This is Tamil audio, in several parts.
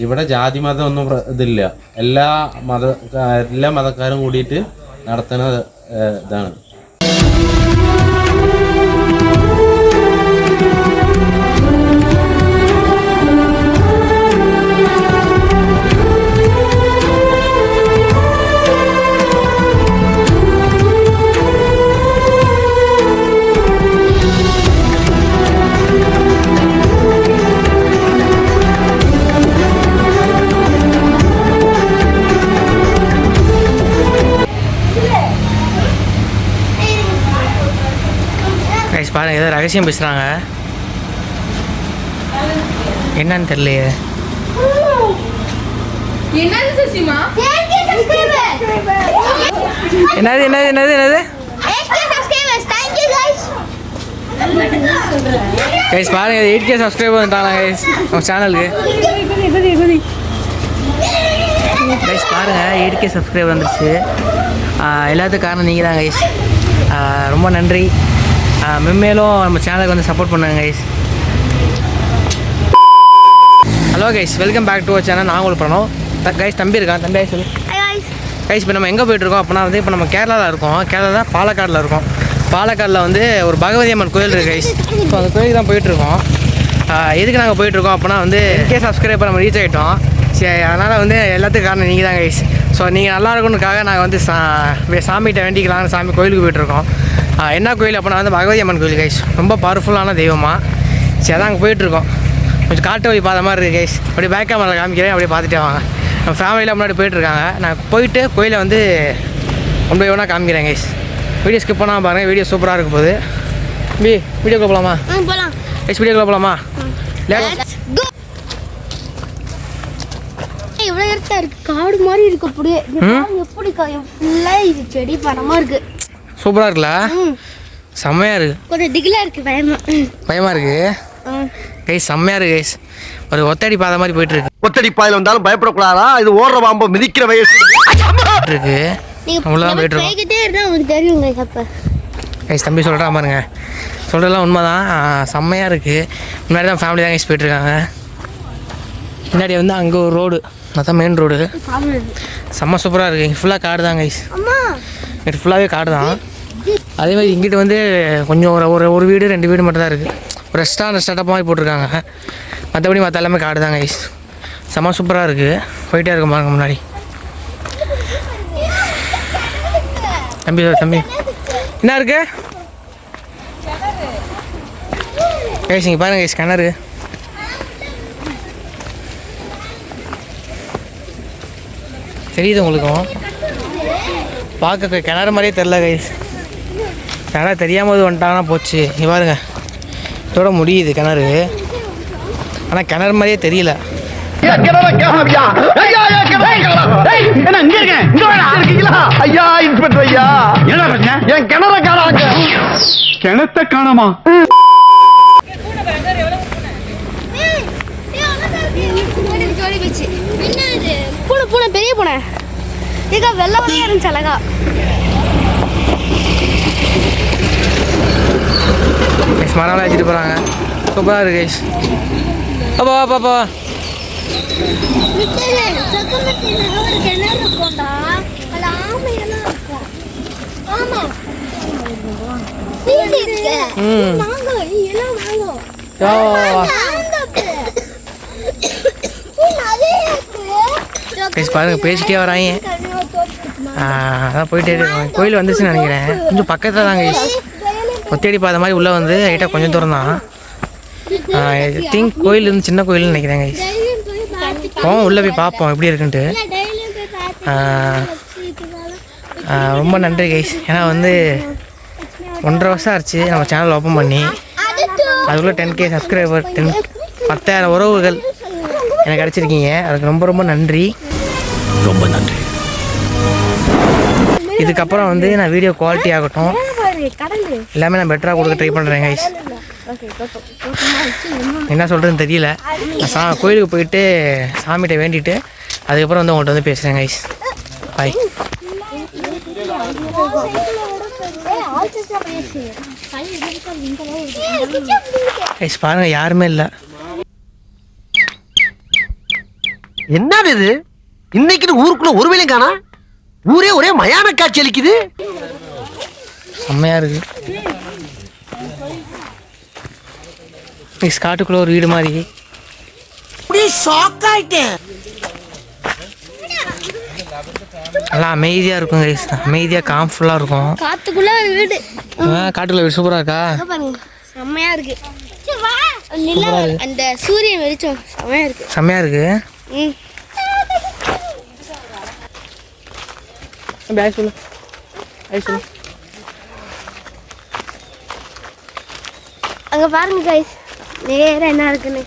ഇവിടെ ജാതി മതം ഒന്നും ഇതില്ല. എല്ലാ മതക്കാരും കൂടിയിട്ട് നടത്തുന്ന ഇതാണ്. பாருங்க ஏதோ ரகசியம் பேசுகிறாங்க, என்னன்னு தெரியலையே. என்னது என்னது என்னது என்னது கைஸ் பாருங்க 8K சப்ஸ்கிரைபர் வந்துட்டாங்க கைஸ் நம்ம சேனலுக்கு. கைஸ் பாருங்க 8K சப்ஸ்கிரைபர் வந்துருச்சு. எல்லாத்துக்கும் காரணம் நீங்கள் தான் கைஸ். ரொம்ப நன்றி. மென்மேலும் நம்ம சேனலுக்கு வந்து சப்போர்ட் பண்ணுங்க guys. Hello guys, welcome back to our channel. நான் உங்களுக்கு பண்ணோம் கைஸ். தம்பி இருக்கான், தம்பி சொல்லு கைஸ். இப்போ நம்ம எங்கே போயிட்டுருக்கோம் அப்படின்னா வந்து இப்போ நம்ம கேரளாவில் இருக்கோம். கேரளா பாலக்காடில் இருக்கோம். பாலக்காடில் வந்து ஒரு பகவதி அம்மன் கோயில் இருக்குது கைஸ். இப்போ அந்த கோயிலுக்கு தான் போயிட்டுருக்கோம். எதுக்கு நாங்கள் போயிட்டுருக்கோம் அப்படின்னா வந்து 8K சப்ஸ்கிரைபர் நம்ம ரீச் ஆகிட்டோம். சரி, அதனால் வந்து எல்லாத்துக்கும் காரணம் நீங்கள் தான் கைஸ். ஸோ நீங்கள் நல்லா இருக்கணுக்காக நாங்கள் வந்து சாமிகிட்ட வேண்டிக்கலாம்னு சாமி கோயிலுக்கு போயிட்டுருக்கோம். என்ன கோயில் அப்படின்னா வந்து பகவதி அம்மன் கோயில் கைஸ். ரொம்ப பவர்ஃபுல்லான தெய்வமாக. சரி, அதான் அங்கே போயிட்டுருக்கோம். கொஞ்சம் காட்டு வழி பார்த்த மாதிரி இருக்குது கைஸ். அப்படியே பேக் கேமரா காமிக்கிறேன், அப்படியே பார்த்துட்டே வாங்க. நம்ம ஃபேமிலியில் முன்னாடி போயிட்டுருக்காங்க. நான் போயிட்டு கோயிலை வந்து ரொம்ப எவ்வளோ காமிக்கிறேன் கைஸ். வீடியோ ஸ்கிப் பண்ணாமல் பாருங்கள், வீடியோ சூப்பராக இருக்கும் போது. வீடியோக்குள்ள போகலாமா கைஸ்? வீடியோக்குள்ள போகலாமா? இவ்வளோ இடத்த இருக்கு, காடு மாதிரி இருக்கு. அப்படியே எப்படி ஃபுல்லாக இது செடி பணமாக இருக்கு. சூப்பராக இருக்குல்ல? செம்மையாக இருக்குது. கொஞ்சம் திகிலாக இருக்குது, பயமாக இருக்குது கைஸ். செம்மையாக இருக்குது கைஸ். ஒரு ஒத்தடி பாதை மாதிரி போயிட்டு இருக்கு. ஒத்தடி பாதையில் வந்தாலும் பயப்படக்கூடாதா? இது ஓடுற பாம்பு மிதிக்கிற வயசு இருக்கு. அவ்வளோதான் போயிட்டு இருக்கோம். உங்களுக்கு தெரியும் கைஸ். தம்பி சொல்கிறா பாருங்க, சொல்கிறதெல்லாம் உண்மை தான். செம்மையாக இருக்குது. முன்னாடி தான் ஃபேமிலி தான் கைஸ் போயிட்டுருக்காங்க. முன்னாடி வந்து அங்கே ஒரு ரோடு, அதான் மெயின் ரோடு. செம்ம சூப்பராக இருக்குது. ஃபுல்லாக காடு தான் கைஸ். இங்கிட்டு ஃபுல்லாகவே காடு தான். அதே மாதிரி இங்கிட்டு வந்து கொஞ்சம் ஒரு வீடு 2 வீடு மட்டும் தான் இருக்குது. ஒரு ரெஸ்டாரண்ட் மாதிரி போட்டிருக்காங்க. மற்றபடி மற்ற எல்லாமே காடு தான் கைஸ். செம்ம சூப்பராக இருக்குது. போயிட்டே இருக்கும் பாருங்க முன்னாடி. தம்பி என்ன இருக்கு கைஸ்? இங்கே பாருங்க கைஸ், கிணறு. தெரியுது உங்களுக்கும்? பார்க்க கிணறு மாதிரியே தெரில கைஸ். கிணறு தெரியாமல் வந்துட்டாங்கன்னா போச்சு. இங்கே பாருங்க, இதோட முடியுது கிணறு. ஆனால் கிணறு மாதிரியே தெரியல. கிணத்த காணமா? பூனை பெரிய பூனை இங்க வெள்ளை வெள்ளையா இருந்துச்சு, அழகா. மரம்லாம் வச்சுட்டு போகிறாங்க. சூப்பராக இருக்கு கைஸ். அப்பா பாப்பா பாருங்க, பேசிட்டே வராங்க. அதான் போயிட்டே இருக்கோம். கோயில் வந்துச்சுன்னு நினைக்கிறேன். கொஞ்சம் பக்கத்தில் தான் கைஸ். ஒத்தடி பாதை மாதிரி உள்ளே வந்து லைட்டாக கொஞ்சம் தூரம் தான். திங்க் கோயில் இருந்து சின்ன கோயில்னு நினைக்கிறேன் கைஸ். உள்ளே போய் பார்ப்போம் எப்படி இருக்குன்ட்டு. ரொம்ப நன்றி கைஸ். ஏன்னா வந்து 1.5 வருஷம் ஆச்சு நம்ம சேனல் ஓப்பன் பண்ணி. அதுக்குள்ளே 10K சப்ஸ்கிரைபர், 10,000 உறவுகள் எனக்கு கிடச்சிருக்கீங்க. அதுக்கு ரொம்ப ரொம்ப நன்றி. ரொம்ப நன்றி. இதுக்கப்புறம் வந்து நான் வீடியோ குவாலிட்டி ஆகட்டும் எல்லாமே நான் பெட்டராக கொடுக்க ட்ரை பண்ணுறேன் கைஸ். என்ன சொல்கிறதுன்னு தெரியல. நான் கோயிலுக்கு போயிட்டு சாமிகிட்ட வேண்டிட்டு அதுக்கப்புறம் வந்து உங்கள்கிட்ட வந்து பேசுகிறேன் கைஸ். பாய். கைஸ் பாருங்கள், யாருமே இல்லை. என்னது இது? இன்னைக்கு ஊருக்குள்ள ஒரு வேலையும் காணா. ஊரே ஒரே மயான காட்சி அளிக்குது. செம்மையாக இருக்குது. காட்டுக்குள்ளே ஒரு வீடு மாதிரி. நல்லா அமைதியாக இருக்கும் கைஸ். அமைதியாக காம்ஃபுல்லாக இருக்கும். காத்துக்குள்ள ஒரு வீடு. காட்டுக்குள்ள வீடு சூப்பராக இருக்கா? பாருங்க செம்மையா இருக்கு. நிலா அந்த சூரியன் வெளிச்சம் செம்மையா இருக்கு. செம்மையாக இருக்கு. பாய் சொல்லு. பாய் சொல்லு. அங்க பாருங்க கைஸ் நேரா என்ன இருக்குன்னு.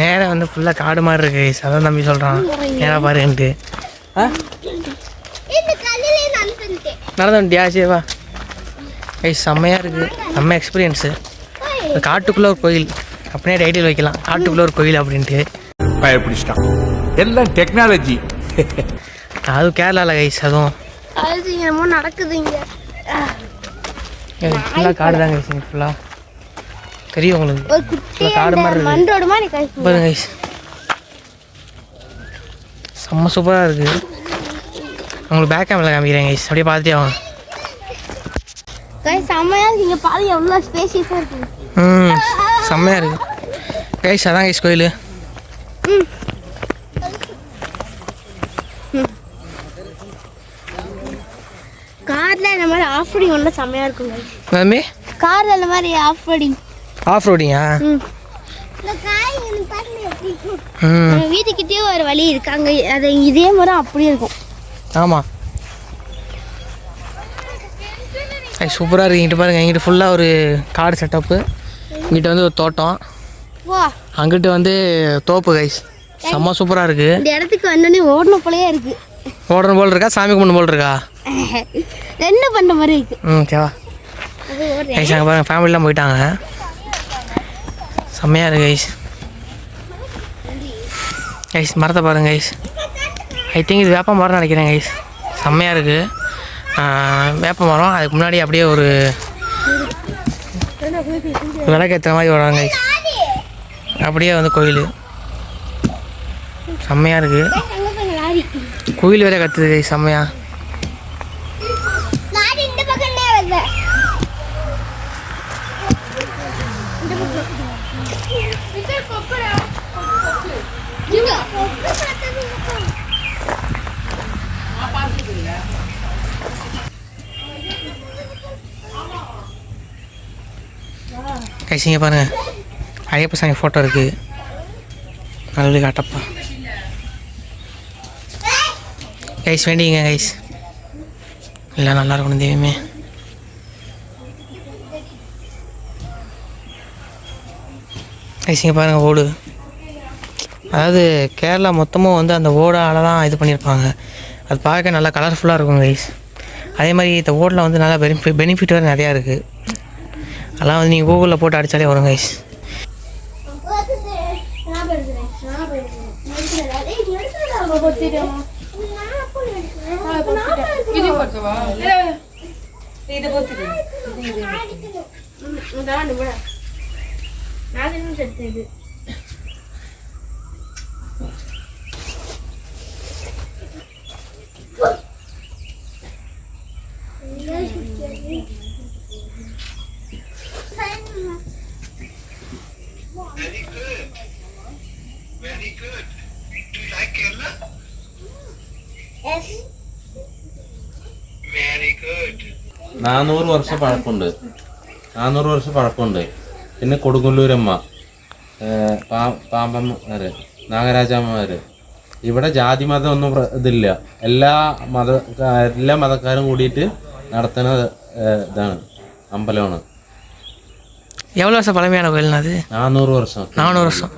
நேராக வந்து ஃபுல்லாக காடு மாதிரி இருக்கு கைஸ். அதான் தம்பி சொல்கிறான் நேராக பாருன்ட்டு. நடந்து வந்துட்டியா? சரி வா கைஸ். செம்மையாக இருக்குது. செம்ம எக்ஸ்பீரியன்ஸு. காட்டுக்குள்ளே ஒரு கோயில் அப்படியே டைட்டில் வைக்கலாம், காட்டுக்குள்ளே ஒரு கோயில் அப்படின்ட்டு. பயப்பிடிச்சிட்டான். எல்லாம் டெக்னாலஜி. அது கேரளாவில் கைஸ். அதுவும் அது என்னமோ நடக்குதுங்க. ஃபுல்லாக காடு தான் கைஸ். இங்கே ஃபுல்லாக தெரியும் உங்களுக்கு. ஒரு குட்டி காடு மாதிரி மண்டோடு மாதிரி கைஸ். பாருங்க கைஸ். செம்ம சூப்பராக இருக்குது. உங்களுக்கு பேக் கேமரா காமிக்கிறேன் கைஸ். அப்படியே பார்த்துட்டே வாங்க கைஸ். செம்மையா இருக்கு. இங்க பாருங்க எவ்வளோ ஸ்பேஷியஸா இருக்கு. செம்மையாக இருக்குது கைஸ். அதான் கைஸ் கோயில். கார்ல இந்த மாதிரி ஆஃப் ரோடிங் ஒன்றும் செம்மையா இருக்கும் கைஸ். தம்பி கார்ல இந்த மாதிரி ஆஃப் ரோடிங். ஆஃப் ரோடிங்கா? நம்ம வீட்டுக்கிட்டே ஒரு வழி இருக்கு. அங்கே அது இதே மாதிரி அப்படியே இருக்கும். ஆமாம் சூப்பராக இருக்குது. இங்கிட்ட பாருங்கள். இங்கிட்ட ஃபுல்லாக ஒரு காடு செட்டப்பு. இங்கிட்ட வந்து ஒரு தோட்டம். வா அங்கிட்டு வந்து தோப்பு கைஸ். செம்ம சூப்பராக இருக்குது. இந்த இடத்துக்கு வந்தோடனே ஓடணும் போலயே இருக்கு. ஓடணும் போல் இருக்கா? சாமி கும்பிடணும் போல் இருக்கா? என்ன பண்ணுற மாதிரி இருக்கு. தேவா கைஸ். அங்கே பாருங்கள் ஃபேமிலிலாம் போயிட்டாங்க. செம்மையாக இருக்குது கைஸ். கைஸ் மரத்தை பாருங்கள் கைஸ். ஐ திங்க் இது வேப்ப மரம் நினைக்கிறேன் கைஸ். செம்மையாக இருக்குது வேப்ப மரம். அதுக்கு முன்னாடி அப்படியே ஒரு விளக்கேற்ற மாதிரி வராங்க கைஸ். அப்படியே வந்து கோயில் செம்மையாக இருக்குது. கோயில் வேற கத்துது கைஸ். செம்மையா கைஸ். இங்கே பாருங்கள் ஐயப்ப சாமி ஃபோட்டோ இருக்குது. நல்லது காட்டப்பா கைஸ். வேண்டிங்க கைஸ். இல்லை நல்லா இருக்கணும் தெய்வமே. கைஸ் இங்கே பாருங்கள் ஓடு. அதாவது கேரளா மொத்தமும் வந்து அந்த ஓடால் தான் இது பண்ணியிருப்பாங்க. அது பார்க்க நல்லா கலர்ஃபுல்லாக இருக்கும் கைஸ். அதே மாதிரி இந்த ஓடில் வந்து நல்லா பெனிஃபிட் வேறு நிறையா இருக்குது. அதெல்லாம் வந்து நீங்கள் கூகுளில் போட்டு அடித்தாலே வரும் guys. Very good. Do you like Kerala? Yes. Very good. 400 വർഷം പഴക്കമുണ്ട്. 400 വർഷം പഴക്കമുണ്ട്. പിന്നെ കൊടുങ്ങല്ലൂരമ്മ, പാമ്പന്മാർ, നാഗരാജാമ്മമാർ. ഇവിടെ ജാതി മതം ഒന്നും ഇതില്ല. എല്ലാ മതക്കാരും കൂടിയിട്ട് നടത്തുന്ന ഇതാണ്, അമ്പലമാണ്. எவ்வளோ வருஷம் பழமையான கோயில்னா அது? 400 വർഷം. 400 வருஷம்.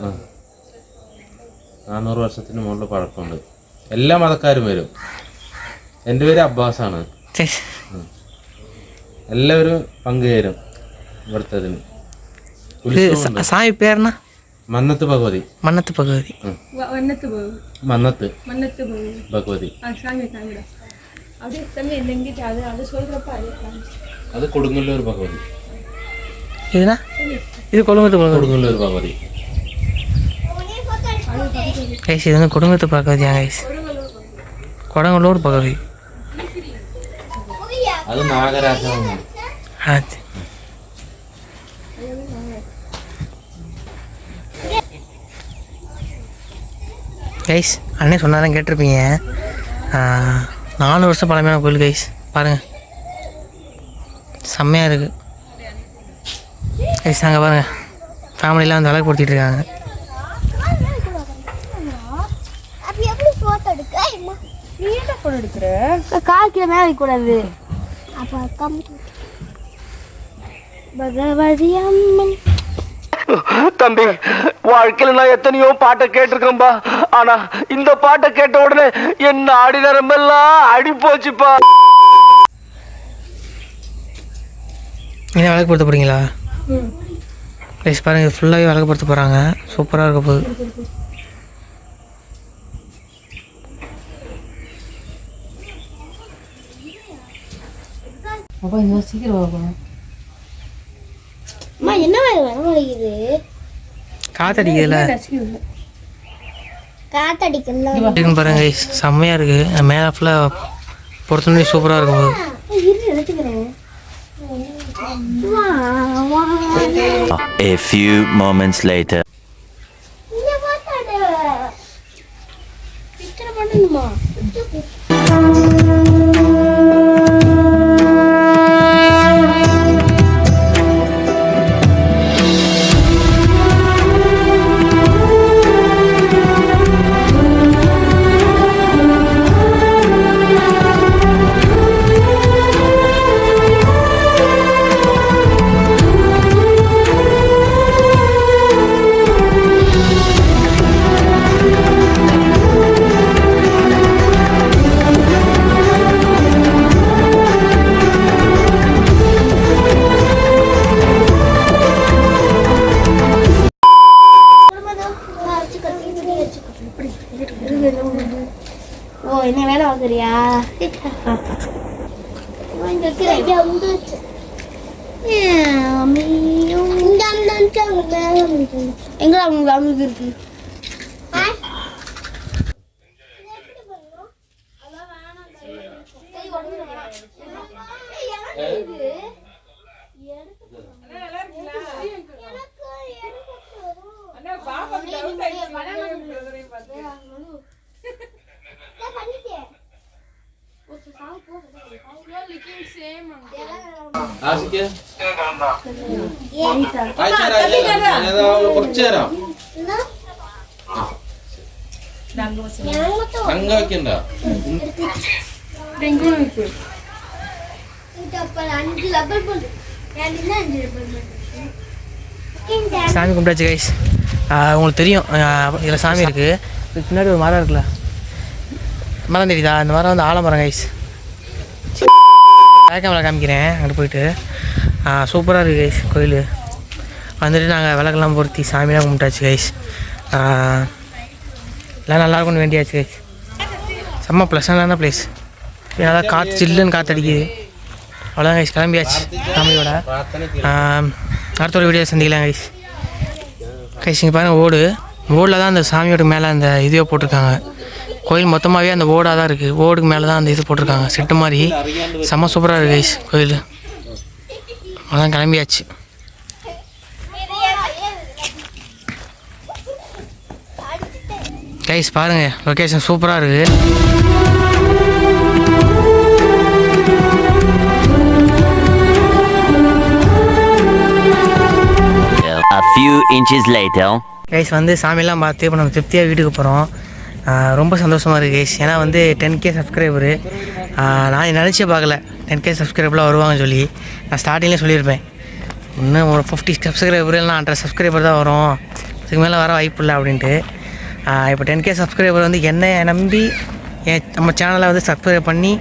400 വർഷത്തിന് മുകളിൽ പഴക്കമുണ്ട്. എല്ലാ മതക്കാരും വരും. എൻ്റെ പേര് അബ്ബാസാണ്. சரி. എല്ലാവരും പങ്കുചേരും ഇവിടുത്തതിന്. சாமி பேர்னா? മന്നത്ത് ഭഗവതി. மன்னத்து பகவதி. മന്നത്ത് ഭഗവതി. അത് കൊടുങ്ങല്ലൂർ ഭഗവതി. இதுனா இது கொழுங்குத்து கொடுங்கல்லூர் பகவதி. கைஸ். இது வந்து கொடுங்குத்து பகவதியா கைஸ்? கொடங்கல்லூர் பகவதி. அது நாகராஜம். கைஸ் அண்ணே சொன்னாலும் கேட்டிருப்பீங்க, 4 வருஷம் பழமையான கோயில் கைஸ். பாருங்கள் செம்மையாக இருக்குது கைஸ். அங்கே பாருங்கள் ஃபேமிலியெலாம் வந்து விளக்கு பொருத்திட்டு இருக்காங்க. காக்கில மேல வைக்கூடாது. பகவதி அம்மன். தம்பி, வாழ்க்கையில நான் எத்தனையோ பாட்டை கேட்டிருக்கேன்பா. ஆனா இந்த பாட்டை கேட்ட உடனே என் ஆடி நரம்பெல்லாம் அடி போச்சுப்பா. என்ன விளக்கு பொருத்த போகிறீங்களா கைஸ்? பாருங்கள் இது ஃபுல்லாகவே விளக்கு பொருத்த போகிறாங்க. சூப்பராக இருக்க போகுது. அப்பா இந்த சீக்கிரம் வாங்க. அம்மா என்ன வலிக்குது? காத்தடிக்கல. காத்தடிக்கல பாருங்க கைஸ், செம்மையாக இருக்குது. மேலே ஃபுல்லாக பொறுத்தனே சூப்பராக இருக்கும் போது. A few moments later. ஓ என்ன வேலை வாங்குறியா? எங்க அவங்களுக்கு இருக்கு? சாமி கும்பிட்டாச்சு கைஸ். உங்களுக்கு தெரியும் இதில் சாமி இருக்குது. பின்னாடி ஒரு மரம் இருக்குல்ல, மரம் தெரியுதா? அந்த மரம் வந்து ஆலமரம் கைஸ். கேமரா காமிக்கிறேன் அங்கிட்டு போயிட்டு. சூப்பராக இருக்குது கைஸ் கோயில். வந்துட்டு நாங்கள் விளக்கெல்லாம் பொருத்தி சாமியெலாம் கும்பிட்டாச்சு கைஸ். எல்லாம் நல்லாயிருக்கும்னு வேண்டியாச்சு கைஸ். செம்ம ப்ளசண்டான ப்ளேஸ். நல்லா காற்று சில்லுன்னு காற்றடிக்குது. அவ்வளோதான் கைஸ், கிளம்பியாச்சு ஃபேமிலியோட. அடுத்த ஒரு வீடியோ சந்திக்கலாம் கைஸ். கைஸ் இங்கே பாருங்கள் ஓடில் தான் அந்த சாமியோட மேலே அந்த இதுவே போட்டிருக்காங்க. கோயில் மொத்தமாகவே அந்த ஓடாக தான் இருக்குது. ஓடுக்கு மேலே தான் அந்த இது போட்டிருக்காங்க, செட்டு மாதிரி. செம்ம சூப்பராக இருக்குது கைஸ் கோயில். அதான் கிளம்பியாச்சு. கைஸ் பாருங்கள் லொக்கேஷன் சூப்பராக இருக்குது. A few inches later. Guys வந்து சாமியெல்லாம் பார்த்து இப்போ நம்ம திருப்தியாக வீட்டுக்கு போகிறோம். ரொம்ப சந்தோஷமாக இருக்குது கைஸ். ஏன்னா வந்து 10K சப்ஸ்கிரைபரு. நான் நினச்சே பார்க்கல 10K சப்ஸ்கிரைபர்லாம் வருவாங்கன்னு சொல்லி. நான் ஸ்டார்டிங்லேயே சொல்லியிருப்பேன், இன்னும் ஒரு 50 சப்ஸ்கிரைபர் இல்லைனா 100 சப்ஸ்கிரைபர் தான் வரும், இதுக்கு மேலே வர வாய்ப்பு இல்லை அப்படின்ட்டு. இப்போ 10K சப்ஸ்கிரைபர் வந்து என்னை நம்பி நம்ம சேனலை வந்து சப்ஸ்கிரைப் பண்ணி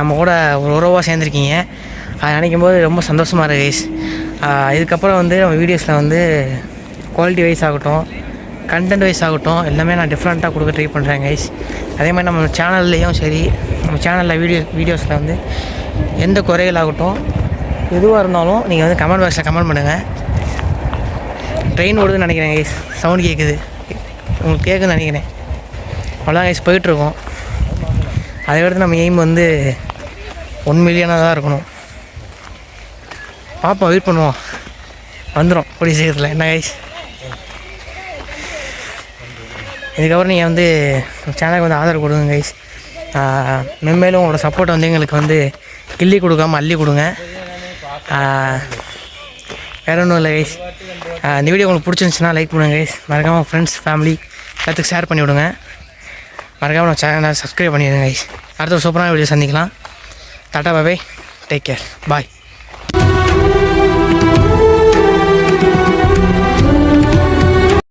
நம்ம கூட ஒரு உறவாக சேர்ந்துருக்கீங்க. அதை நினைக்கும் போது ரொம்ப சந்தோஷமாக இருக்குது கைஸ். இதுக்கப்புறம் வந்து நம்ம வீடியோஸில் வந்து குவாலிட்டி வைஸ் ஆகட்டும், கண்டென்ட் வைஸ் ஆகட்டும், எல்லாமே நான் டிஃப்ரெண்ட்டாக கொடுக்க ட்ரை பண்ணுறேன் கைஸ். அதே மாதிரி நம்ம சேனல்லையும் சரி, நம்ம சேனலில் வீடியோஸில் வந்து எந்த குறைகள் ஆகட்டும் எதுவாக இருந்தாலும் நீங்கள் வந்து கமெண்ட் பாக்ஸில் கமெண்ட் பண்ணுங்கள். ட்ரெயின் ஓடுதுன்னு நினைக்கிறேன் கைஸ், சவுண்ட் கேட்குது, உங்களுக்கு கேட்குன்னு நினைக்கிறேன். அவ்வளோதான் கைஸ், போயிட்டுருக்கோம். அதை விட நம்ம எய்ம் வந்து 1 மில்லியனாக தான் இருக்கணும். பார்ப்போம், வெயிட் பண்ணுவோம், வந்துடும் கூடிய சீக்கிரத்தில். என்ன கைஸ், இதுக்கப்புறம் நீங்கள் வந்து சேனலுக்கு வந்து ஆதரவு கொடுங்க கைஸ். மென்மேலும் உங்களோட சப்போர்ட்டை வந்து எங்களுக்கு வந்து கிள்ளி கொடுக்காமல் அள்ளி கொடுங்க. வேறு ஒன்றும் இல்லை கைஸ். இந்த வீடியோ உங்களுக்கு பிடிச்சிருந்துச்சுன்னா லைக் பண்ணுங்கள் கைஸ். மறக்காமல் ஃப்ரெண்ட்ஸ் ஃபேமிலி எல்லாத்துக்கும் ஷேர் பண்ணி விடுங்க. மறக்காமல் நம்ம சேனலை சப்ஸ்கிரைப் பண்ணிடுங்க கைஸ். அடுத்த ஒரு சூப்பரான வீடியோ சந்திக்கலாம். Tata, bye bye, take care, பாய்.